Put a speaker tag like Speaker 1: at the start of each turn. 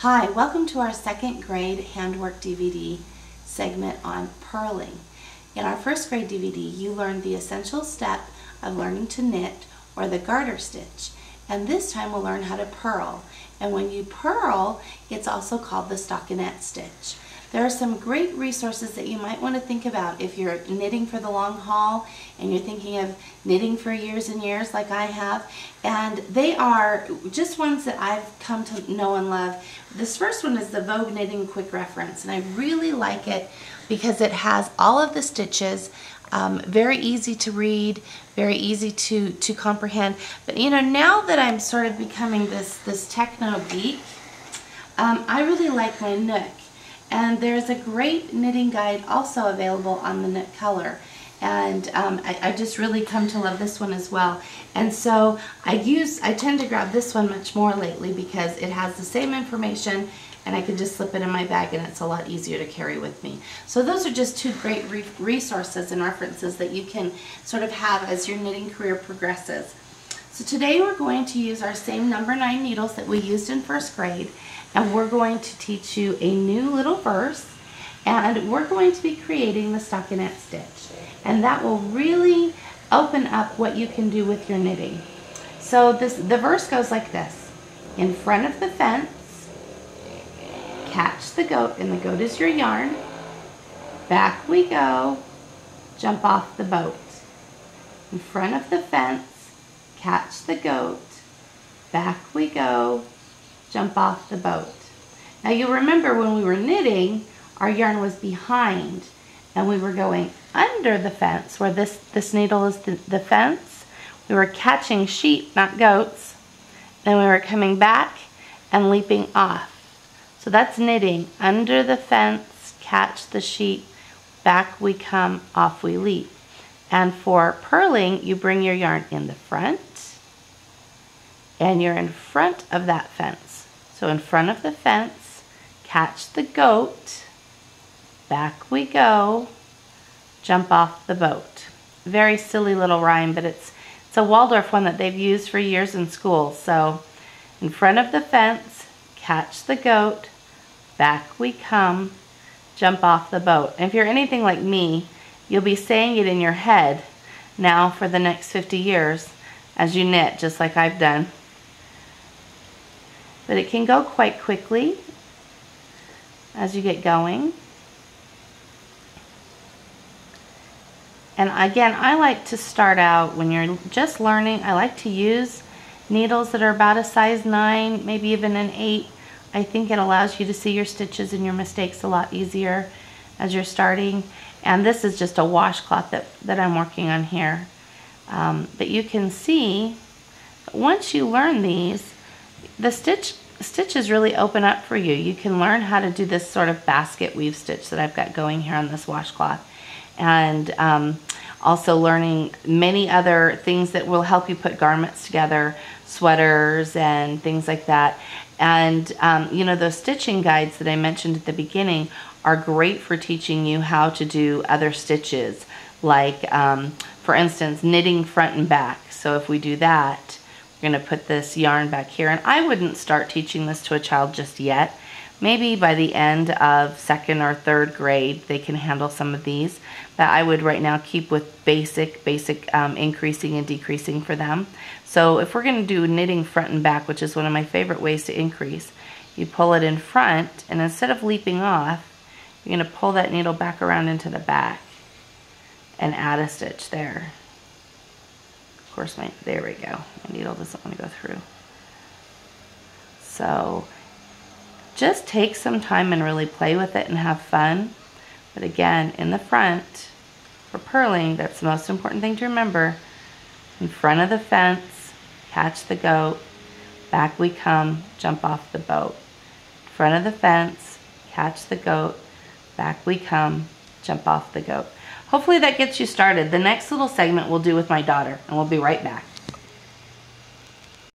Speaker 1: Hi, welcome to our second grade handwork DVD segment on purling. In our first grade DVD, you learned the essential step of learning to knit, or the garter stitch. And this time we'll learn how to purl. And when you purl, it's also called the stockinette stitch. There are some great resources that you might want to think about if you're knitting for the long haul and you're thinking of knitting for years and years like I have. And they are just ones that I've come to know and love. This first one is the Vogue Knitting Quick Reference, and I really like it because it has all of the stitches, very easy to read, very easy to comprehend. But you know, now that I'm sort of becoming this techno geek, I really like my Nook. And there's a great knitting guide also available on the Nook Color. And I just really come to love this one as well. And so I tend to grab this one much more lately because it has the same information and I can just slip it in my bag and it's a lot easier to carry with me. So those are just two great resources and references that you can sort of have as your knitting career progresses. So today we're going to use our same number 9 needles that we used in first grade, and we're going to teach you a new little verse, and we're going to be creating the stockinette stitch, and that will really open up what you can do with your knitting. So the verse goes like this: in front of the fence, catch the goat, and the goat is your yarn, back we go, jump off the boat. In front of the fence, catch the goat, back we go, jump off the boat. Now you remember when we were knitting, our yarn was behind and we were going under the fence where this needle is the fence. We were catching sheep, not goats. Then we were coming back and leaping off. So that's knitting. Under the fence, catch the sheep, back we come, off we leap. And for purling, you bring your yarn in the front and you're in front of that fence. So in front of the fence, catch the goat, back we go, jump off the boat. Very silly little rhyme, but it's a Waldorf one that they've used for years in school. So in front of the fence, catch the goat, back we come, jump off the boat. And if you're anything like me, you'll be saying it in your head now for the next 50 years as you knit, just like I've done. But it can go quite quickly as you get going. And again, I like to start out when you're just learning. I like to use needles that are about a size 9, maybe even an 8. I think it allows you to see your stitches and your mistakes a lot easier as you're starting. And this is just a washcloth that I'm working on here. But you can see, once you learn these, the stitches really open up for you. You can learn how to do this sort of basket weave stitch that I've got going here on this washcloth. And also learning many other things that will help you put garments together, sweaters and things like that. And you know, those stitching guides that I mentioned at the beginning are great for teaching you how to do other stitches, like for instance, knitting front and back. So if we do that, we're going to put this yarn back here, and I wouldn't start teaching this to a child just yet. Maybe by the end of 2nd or 3rd grade they can handle some of these, but I would right now keep with basic increasing and decreasing for them. So if we're going to do knitting front and back, which is one of my favorite ways to increase, you pull it in front, and instead of leaping off, you're going to pull that needle back around into the back and add a stitch there. Of course, there we go. My needle doesn't want to go through. So just take some time and really play with it and have fun. But again, in the front, for purling, that's the most important thing to remember. In front of the fence, catch the goat, back we come, jump off the boat. In front of the fence, catch the goat, back we come, jump off the goat. Hopefully that gets you started. The next little segment we'll do with my daughter, and we'll be right back.